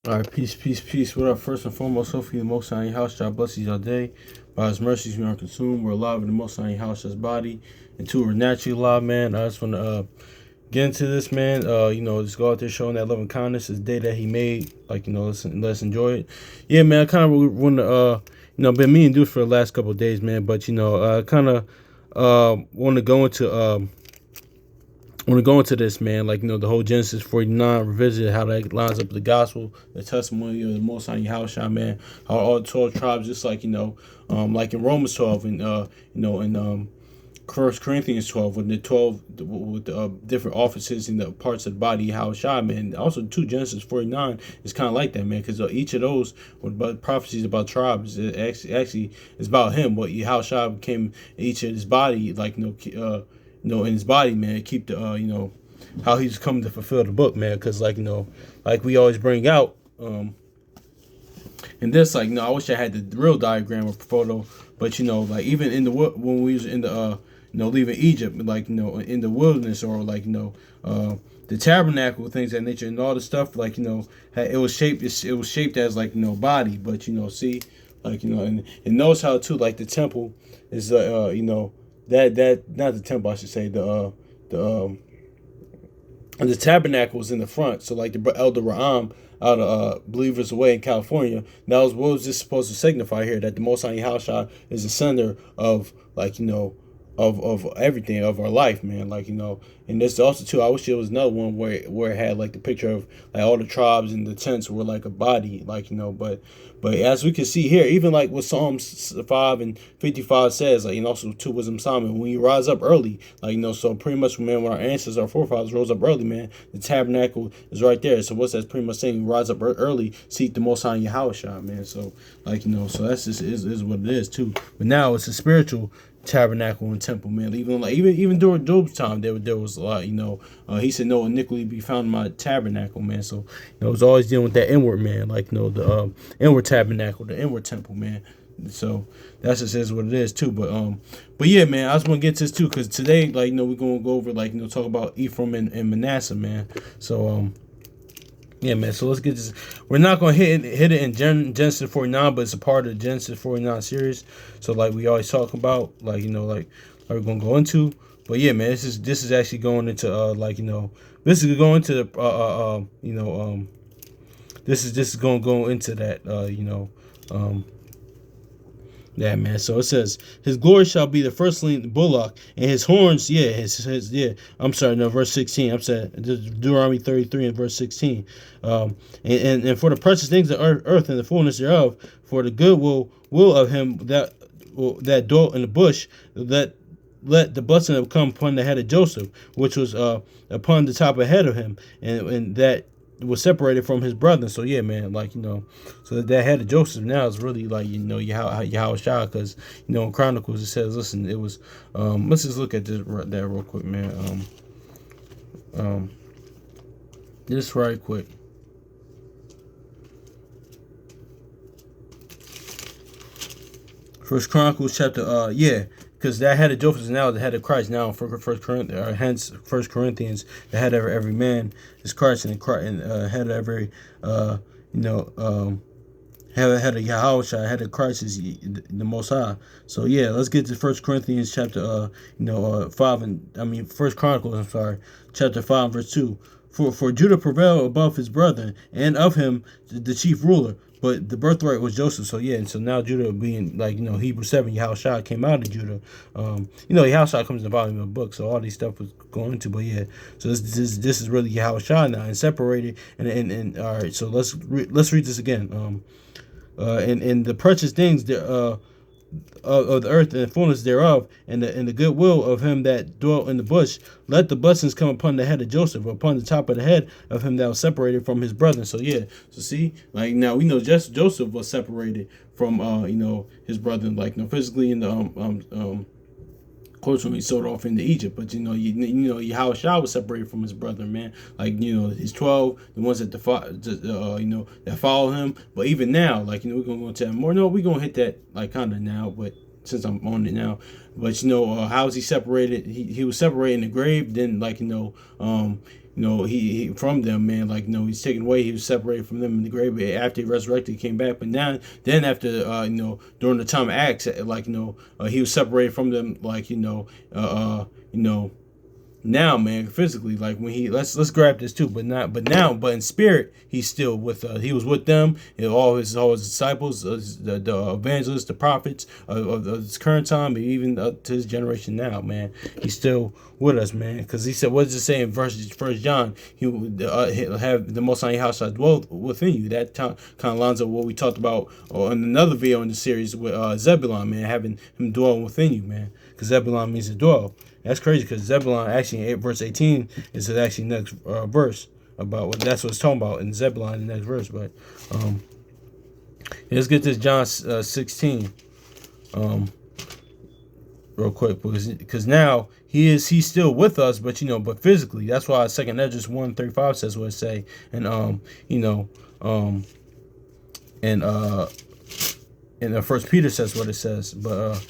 All right, peace, peace, peace. What up? First and foremost, hopefully the Most High in your house shall bless you all day. By His mercies we are consumed. We're alive in the Most High in your house, His body, and two we're naturally alive, man. I just want to get into this, man. Just go out there showing that love and kindness. This day that He made, let's enjoy it. Yeah, man. I kind of want to, been meaning to do it for the last couple of days, man. But I kind of want to go into this, man, the whole Genesis 49, revisit how that lines up with the gospel, the testimony of the Most High Yahushua, man. How all 12 tribes, just like in Romans 12 and in First Corinthians 12, with the 12 with the different offices and the parts of the body, Yahushua, man. Also, too, Genesis 49 is kind of like that, man, because each of those about prophecies about tribes, it actually is about him, what Yahushua became each of his body, in his body, man, keep the how he's coming to fulfill the book, man, because like we always bring out and this, I wish I had the real diagram or photo, but like even in the when we was in the leaving Egypt, in the wilderness, or the tabernacle, things of that nature, and all the stuff, it was shaped, it was shaped as body, but see, and notice how too, like the temple is that not the temple, I should say, the tabernacle was in the front. So like the Elder Ra'am out of Believers Away in California. Now, what was this supposed to signify here? That the Most High Yahushua is the center of of everything of our life, man. And this also too. I wish there was another one where it had like the picture of like all the tribes and the tents were like a body, but as we can see here, even like what Psalms 5 and 55 says, also too, Wisdom Solomon, when you rise up early, so pretty much, man, when our ancestors, our forefathers rose up early, man, the tabernacle is right there. So what's that pretty much saying? You rise up early, seek the Most High in Yahushua, man. So so that's just is what it is too. But now it's a spiritual tabernacle and temple, man. Even during Job's time, there was a lot. He said, "No iniquity be found in my tabernacle, man." So it was always dealing with that inward, man. The inward tabernacle, the inward temple, man. So that's just is what it is too. But yeah, man, I just want to get to this too, because today, we're gonna go over talk about Ephraim and Mannaseh, man. So yeah, man. So let's get this. We're not gonna hit it in Genesis 49, but it's a part of the Genesis 49 series. So we always talk about, we're gonna go into. But yeah, man, this is actually going into this is going to this is gonna go into that yeah, man. So it says, his glory shall be the firstling bullock, and his horns, I'm sorry, no, verse 16. I'm saying Deuteronomy 33 and verse 16. And for the precious things of earth and the fullness thereof, for the good will of him that dwelt in the bush, that let the blessing have come upon the head of Joseph, which was upon the top of the head of him, and that was separated from his brother. So yeah, man, so that head of Joseph now is really Yahushua, because in Chronicles it says, listen, it was let's just look at that real quick, man. Just right quick. First Chronicles chapter because that head of Joseph is now the head of Christ. Now for First Corinthians, hence First Corinthians, the head of every man is Christ, and head of every head of Yahushua, head of Christ is the Most High. So yeah, let's get to First Corinthians chapter 5 and First Chronicles, I'm sorry, chapter 5 verse 2. For Judah prevailed above his brethren, and of him the chief ruler. But the birthright was Joseph. So yeah, and so now Judah being Hebrews 7, Yahushua came out of Judah. Yahushua comes in the volume of the book, so all these stuff was going into. But yeah, so this is really Yahushua now and separated. And all right, so let's read this again. And the precious things of the earth and the fullness thereof, and the goodwill of him that dwelt in the bush, let the blessings come upon the head of Joseph, upon the top of the head of him that was separated from his brethren. So yeah, so see, now we know just Joseph was separated from his brethren, physically in the of course, when he sold off into Egypt, but Yahushua was separated from his brother, man. His 12, the ones that that follow him. But even now, we're gonna go into that more. No, we're gonna hit that kind of now, but since I'm on it now. But how is he separated? He was separated in the grave. Then he from them, man. Like, he's taken away. He was separated from them in the grave. But after he resurrected, he came back. But now, then after, during the time of Acts, like, he was separated from them, like, now, man, physically, like when let's grab this too, but but in spirit, he's still with. He was with them, all his disciples, the evangelists, the prophets of his current time, and even to his generation now, man. He's still with us, man, because he said, what does it say in First John? He'll have the Most High house dwell within you. That kind of lines up what we talked about in another video in the series with Zebulon, man, having him dwell within you, man, because Zebulon means to dwell. That's crazy because Zebulon actually in verse 18 is the actually next verse about that's what it's talking about in Zebulon in the next verse. But let's get this John 16 real quick because now he's still with us, but but physically. That's why 2nd Esdras 1:35 says what it say, and and 1 Peter says what it says, but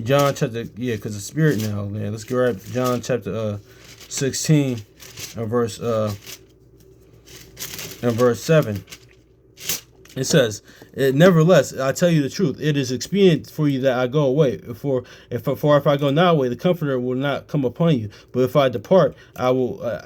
John chapter, because the spirit now, man. Let's grab John chapter 16 and verse 7. It says, nevertheless, I tell you the truth. It is expedient for you that I go away. For if I go not away, the Comforter will not come upon you. But if I depart, I will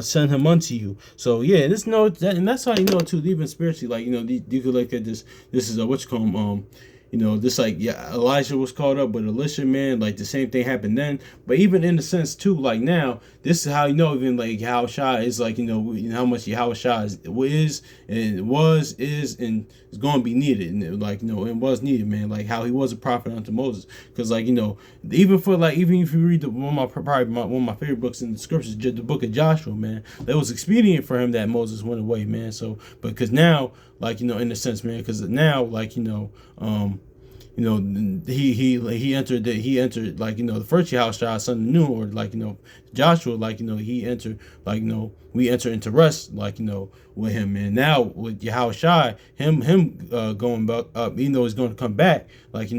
send him unto you. So yeah, and that's how you know too. Even spiritually, like you could look at this. This is what you call them. This Elijah was caught up, but Elisha, man, like the same thing happened then. But even in the sense too, like now, this is how even like how Shai is like how much how Shai is and was is and is going to be needed, and like and was needed, man. Like how he was a prophet unto Moses, because like even if you read one of my favorite books in the scriptures, the book of Joshua, man, that was expedient for him that Moses went away, man. So because now, like in a sense, man, because now like he entered like the first Yahushua son of Nun, or like Joshua, like he entered like we enter into rest like with him, man. Now with Yahushua, him going back up, even though he's going to come back, like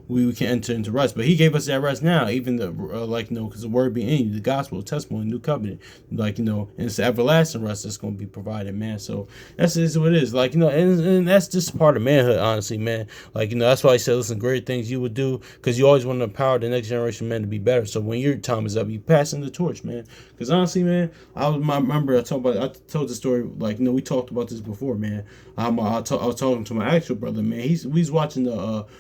we can enter into rest. But he gave us that rest now, even the because the word being in you, the gospel, testimony, new covenant, like and it's the everlasting rest that's going to be provided, man. So that's what it is, like and that's just part of manhood, honestly, man. Like that's why I said, listen, great things you would do, because you always want to empower the next generation, man, to be better. So when your time is up, you passing the torch, man. Because honestly, man, I told the story, like we talked about this before, man. I was talking to my actual brother, man. We was watching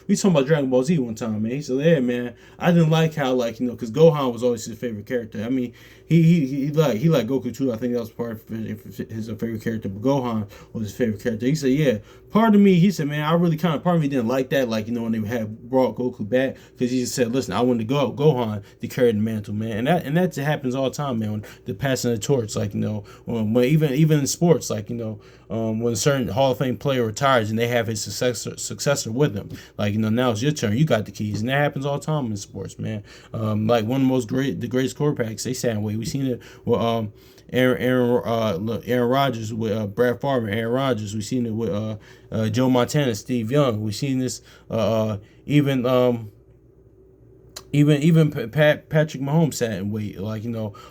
we talking about Dragon Ball Z one time, man. He said, yeah, man, I didn't like how because Gohan was always his favorite character. I mean, he liked Goku too. I think that was part of his favorite character, but Gohan was his favorite character. He said, yeah, part of me, he said, man, I really part of me didn't like that, when they had brought Goku back, because he just said, listen, I wanted to Gohan to carry the mantle, man, and that happens all the time, man. When the passing of the torch, when even in sports, when a certain Hall of Fame player retires and they have his successor with them, now it's your turn, you got the keys, and that happens all the time in sports, man. Like one of the greatest quarterbacks, they sat away. We seen it with Aaron Rodgers with Brad Favre, Aaron Rodgers. We seen it with Joe Montana, Steve Young. We seen this even Patrick Mahomes sat and wait,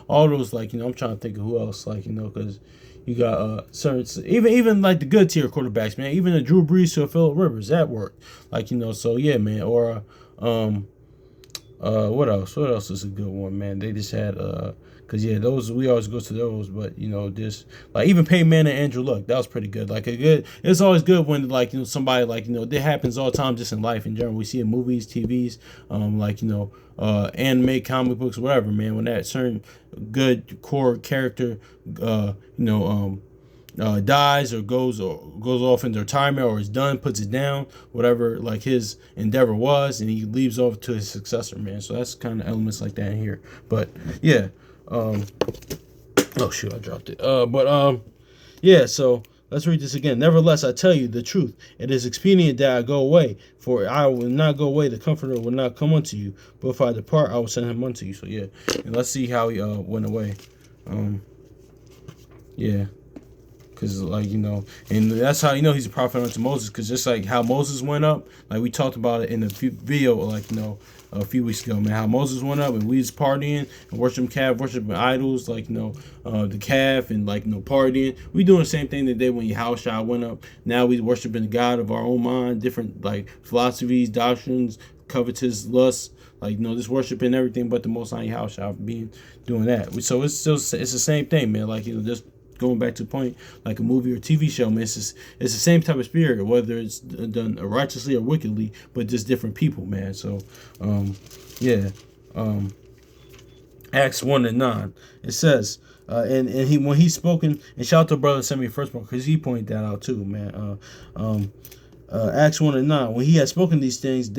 all those, I'm trying to think of who else, because you got certain, even like the good tier quarterbacks, man, even the Drew Brees to Phillip Rivers, that worked, so yeah, man. Or what else is a good one, man? They just had because those, we always go to those, but just even Peyton Manning and Andrew Luck, that was pretty good. It's always good when somebody it happens all the time, just in life in general. We see it in movies, TVs, anime, comic books, whatever, man. When that certain good core character dies or goes off into retirement, or is done, puts it down, whatever his endeavor was, and he leaves off to his successor, man. So that's kind of elements like that in here. But yeah, oh shoot, I dropped it. Yeah, so let's read this again. Nevertheless, I tell you the truth. It is expedient that I go away, for I will not go away. The Comforter will not come unto you. But if I depart, I will send him unto you. So yeah, and let's see how he went away. Yeah. Because, like, and that's how he's a prophet unto Moses. Because just like how Moses went up, like we talked about it in a video, like, a few weeks ago, man, how Moses went up and we was partying and worshiping idols, like, the calf and, like, partying. We doing the same thing today when Yahushua went up. Now we worshiping the God of our own mind, different, like, philosophies, doctrines, covetous lusts, like, just worshiping everything but the Most High Yahushua, doing that. So it's the same thing, man. Like, just going back to the point, like a movie or TV show, man, it's the same type of spirit, whether it's done righteously or wickedly, but just different people, man. So, Acts 1:9, it says, and when he's spoken, and shout out to brother send me firstborn, because he pointed that out too, man. Acts 1:9, when he had spoken these things,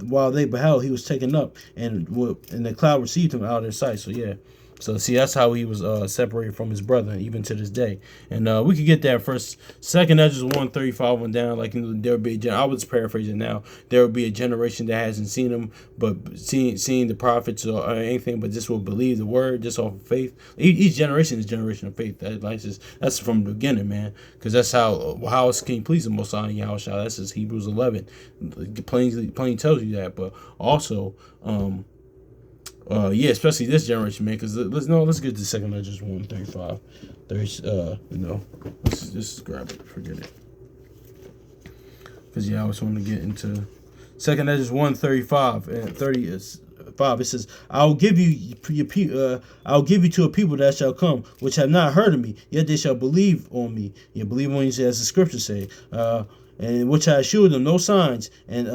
while they beheld, he was taken up, and the cloud received him out of their sight. So yeah. So see, that's how he was separated from his brother, even to this day. And we could get that first, 2nd Ezra 1:35 on down. Like, there would be I was paraphrasing now. There will be a generation that hasn't seen him, but seen the prophets or anything, but just will believe the word just off of faith. Each generation is a generation of faith. That's from the beginning, man. Because that's how it's King please the Most High Yahushua. That's just Hebrews 11. Plain tells you that. But also, especially this generation, man. Because let's get to 2nd Ezra 1:35. Let's just grab it. Forget it. Because I was wanting to get into 2nd Ezra 1:35 and 30:5. It says, I'll give you to a people that shall come, which have not heard of me, yet they shall believe on me. Yeah, believe on you, as the scriptures say. And which I assure them no signs, and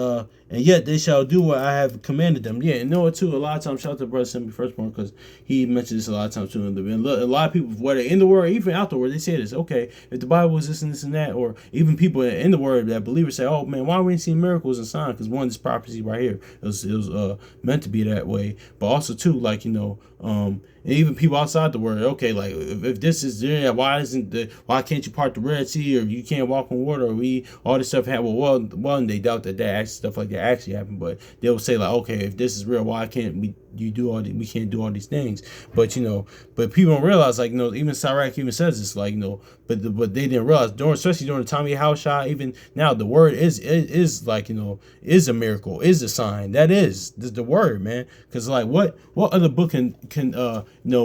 yet they shall do what I have commanded them. Yeah, and it too, a lot of times, shout out to brother Simi Firstborn, because he mentioned this a lot of times too. And a lot of people, whether in the word, even out the word, they say this. Okay, if the Bible is this and this and that, or even people in the word that believers say, oh man, why we ain't seeing miracles and signs? Because one, this prophecy right here, it was meant to be that way. But also too, like, and even people outside the word, okay, like if this is there, why can't you part the Red Sea, or you can't walk on water, or all this stuff happened? Well, they doubt that stuff like that actually happened, but they will say like, okay, if this is real, why can't we do all we can't do all these things? But but people don't realize, like, even Sirach even says this, like, but they didn't realize especially during the time of Yahushua, even now the word is like, is a miracle, is a sign. That is the word, man. Because like what other book can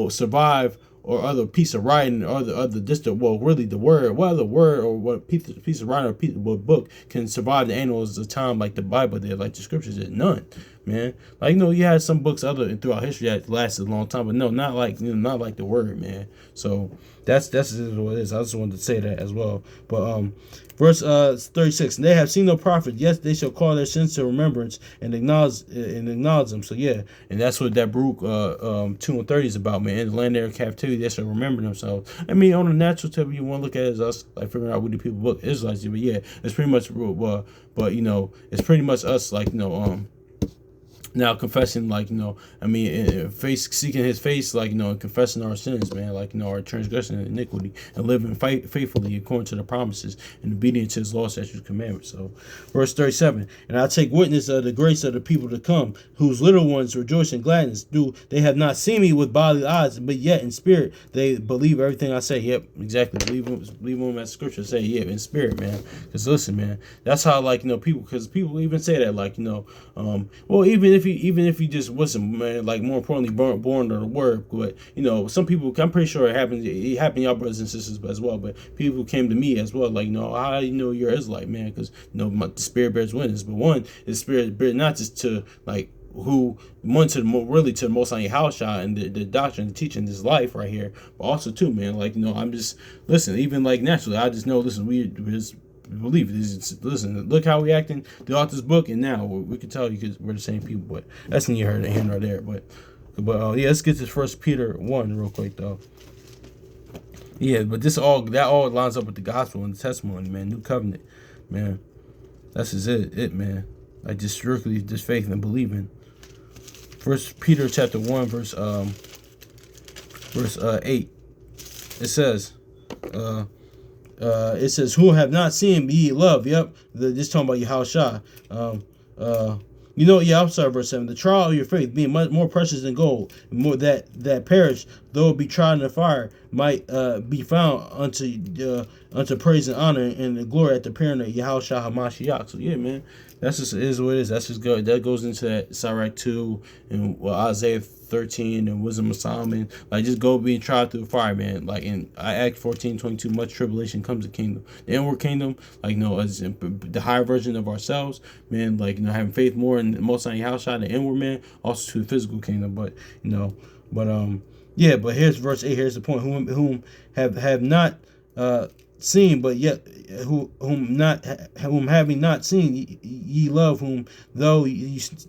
survive, or other piece of writing, or really the word, what other word or what piece of writing or what book can survive the annals of time like the Bible did, like the scriptures did? None, man. Like, you had some books throughout history that lasted a long time, but no, not like the word, man. So that's what it is. I just wanted to say that as well. But verse 36, and they have seen no prophet, yes, they shall call their sins to remembrance and acknowledge them. So yeah, and that's what that Baruch 2:30 is about, man. In the land of their captivity, they shall remember themselves. I mean, on the natural tip, you want to look at it as us, like figuring out what the people book Israelites, but yeah, it's pretty much it's pretty much us, like, now confessing, like, seeking his face, like, and confessing our sins, man, like, our transgression and iniquity, and living faithfully according to the promises and obedient to his law, statutes, commandments. So verse 37, and I take witness of the grace of the people to come, whose little ones rejoice in gladness. They have not seen me with bodily eyes, but yet in spirit they believe everything I say. Yep, exactly. Believe them as scripture say. Yeah, in spirit, man. Because listen, man, that's how, like, people, because people even say that, like, well, even if you just wasn't, man, like, more importantly, born to the word. But some people, I'm pretty sure it happened y'all brothers and sisters as well. But people came to me as well, like, how you're Israelite, man? Because the spirit bears witness. But one, the spirit bears not just to, like, really to the Most High Yahushua and the doctrine, the teaching, this life right here, but also too, man, like, I'm just, listen, even like naturally, I just know, listen, we just believe it. Listen, look how we acting throughout this book, and now we can tell you because we're the same people. But that's in your hand right there. But yeah, let's get to 1 Peter 1 real quick though. Yeah, but that all lines up with the gospel and the testimony, man. New covenant, man. That's just it, man. Like, just strictly just faith and believing. 1 Peter chapter 1 verse 8. It says, who have not seen ye love. Yep, this talking about Yahushua. I'm sorry, verse 7. The trial of your faith being much more precious than gold, more that perish, though it be tried in the fire, might be found unto praise and honor and the glory at the appearing of Yahushua HaMashiach. So yeah, man, that's just is what it is. That's just good. That goes into that Sirach 2 and Isaiah 13 and Wisdom of Solomon. Like, just go being tried through the fire, man. Like in Acts 14:22, much tribulation comes to kingdom. The inward kingdom, like, as the higher version of ourselves, man, like, having faith more in the Most High Yahushua, the inward man, also to the physical kingdom. But yeah, but here's verse 8. Here's the point. Whom have not seen, but yet whom having not seen ye love, whom though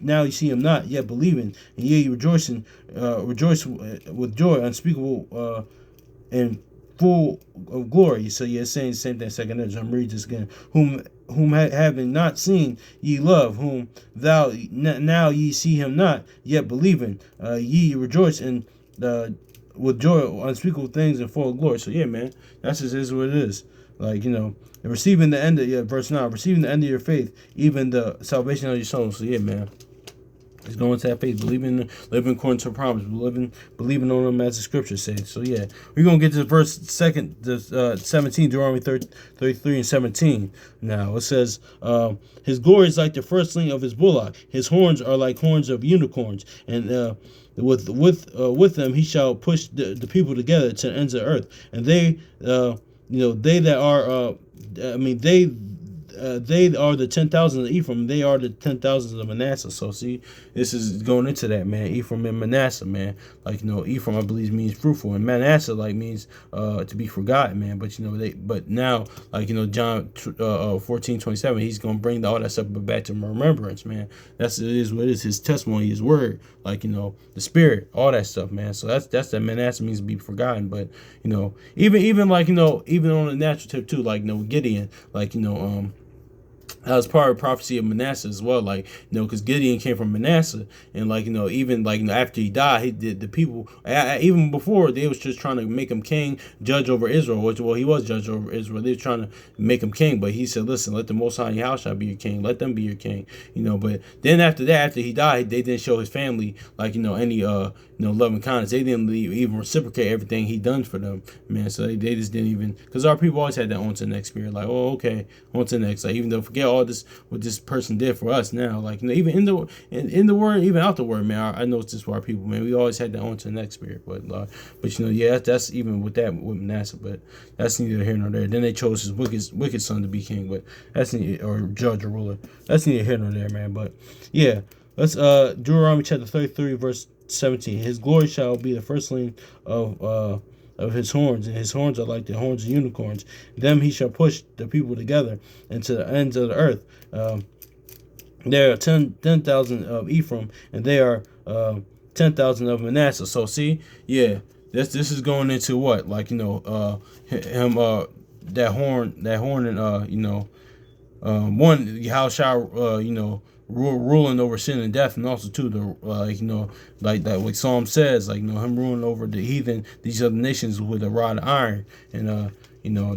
now you see him not, yet believing, and ye rejoice with joy unspeakable and full of glory. So yeah, it's saying the same thing. Second, I'm reading this again. Whom having not seen ye love, whom thou now ye see him not, yet believing, ye rejoice and with joy unspeakable things and full of glory. So yeah, man, that's just is what it is. Like, receiving the end of verse 9, receiving the end of your faith, even the salvation of your soul. So yeah, man, it's going to that faith, living according to promise, believing on them as the scripture says. So yeah, we're gonna get to verse 17, Deuteronomy 33 and 17. Now it says, his glory is like the firstling of his bullock, his horns are like horns of unicorns, and with them he shall push the people together to the ends of the earth, and they that are they are the 10,000 of Ephraim. They are the 10,000 of Mannasah. So see, this is going into that, man. Ephraim and Mannasah, man. Like, Ephraim, I believe, means fruitful, and Mannasah means to be forgotten, man. But but now, John 14:27, he's gonna bring all that stuff back to remembrance, man. It is what it is. His testimony, his word, the spirit, all that stuff, man. So that's that Mannasah means to be forgotten. But even even on the natural tip too, Gideon, that was part of the prophecy of Mannasah as well, because Gideon came from Mannasah, and even after he died, he did the people even before they was just trying to make him king, judge over Israel. He was judge over Israel. They were trying to make him king, but he said, "Listen, let the Most High Yahushua be your king. Let them be your king." But then after that, after he died, they didn't show his family any love and kindness. They didn't even reciprocate everything he done for them, man. So they just didn't even, because our people always had that on to the next spirit, oh, okay, on to the next. Even though forget all this what this person did for us now, even in the word, even out the word, man. I know it's just for our people, man. We always had that on to the next spirit, but yeah, that's even with Manasseh, but that's neither here nor there. Then they chose his wicked son to be king, but that's or judge or ruler. That's neither here nor there, man. But yeah, let's Deuteronomy chapter 33 verse 17. His glory shall be the firstling of his horns, and his horns are like the horns of unicorns. Them he shall push the people together into the ends of the earth. There are 10,000 of Ephraim, and they are 10,000 of Manasseh. So see, yeah, this is going into what, him that horn and one Yahushua ruling over sin and death, and also too like Psalm says, him ruling over the heathen, these other nations with a rod of iron, and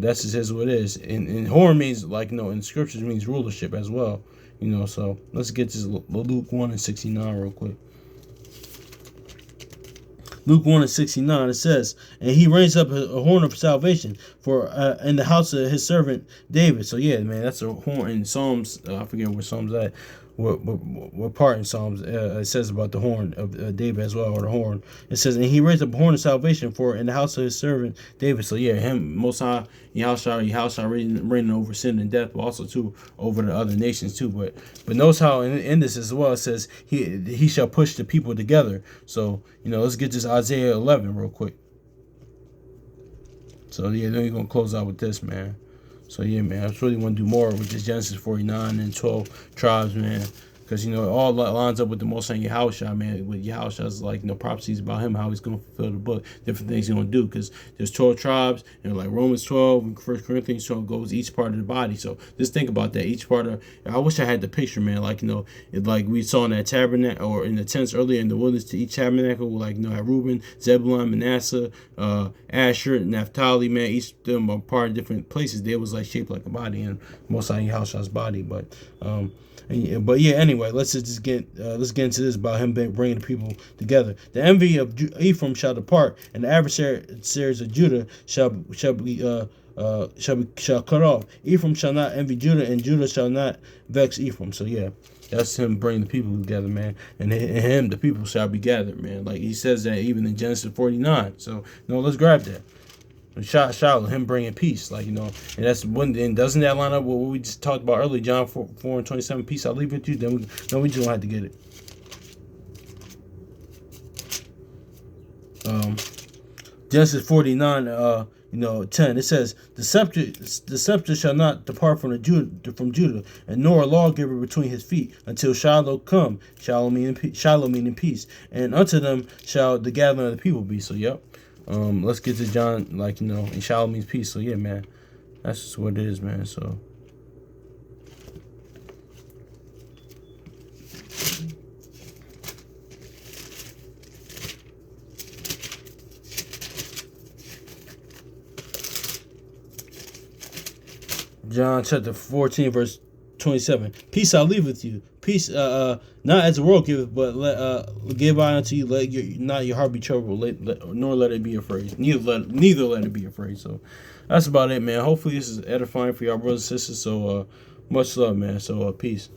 that's just what it is. And horn means in scriptures means rulership as well, So let's get this Luke 1:69 real quick. Luke 1:69, it says, and he raised up a horn of salvation for in the house of his servant David. So yeah, man, that's a horn in Psalms. I forget where Psalms at. What part in Psalms it says about the horn of David as well, or the horn. It says, and he raised up a horn of salvation for in the house of his servant David. So yeah, him, Most High Yahushua reigning over sin and death, but also too over the other nations too. But notice how in this as well, it says he shall push the people together. So let's get this Isaiah 11 real quick. So yeah, then we're gonna close out with this, man. So yeah, man, I just really want to do more with this Genesis 49 and 12 tribes, man. Because, all lines up with the Most High Yahushua, man. With Yahushua's, prophecies about him, how he's going to fulfill the book, different things he's going to do. Because there's 12 tribes, and Romans 12 and 1 Corinthians 12 goes each part of the body. So just think about that. Each part of, I wish I had the picture, man. We saw in that tabernacle, or in the tents earlier in the wilderness to each tabernacle, had Reuben, Zebulun, Manasseh, Asher, Naphtali, man. Each of them are part of different places. They was shaped like a body, and Most High Yahushua's body. But yeah, anyway. anyway, let's get into this about him bringing the people together. The envy of Ephraim shall depart, and the adversaries of Judah shall cut off. Ephraim shall not envy Judah, and Judah shall not vex Ephraim. So yeah, that's him bringing the people together, man. And him, the people shall be gathered, man. Like he says that even in Genesis 49. So let's grab that. Shiloh, him bringing peace, like, and that's one. And doesn't that line up with what we just talked about earlier, John 4:27? Peace I leave with you. Then we just gonna have to get it. Genesis 49, 10. It says the scepter shall not depart from Judah, and nor a lawgiver between his feet until Shiloh come. Shiloh meaning peace, and unto them shall the gathering of the people be. So yep. Let's get to John, and Shiloh means peace. So yeah, man, that's just what it is, man. So John chapter 14, verse 27. Peace I leave with you. Peace, not as the world giveth, but give I unto you. Let not your heart be troubled, nor let it be afraid. Neither let it be afraid. So that's about it, man. Hopefully this is edifying for y'all brothers and sisters. So much love, man. So peace.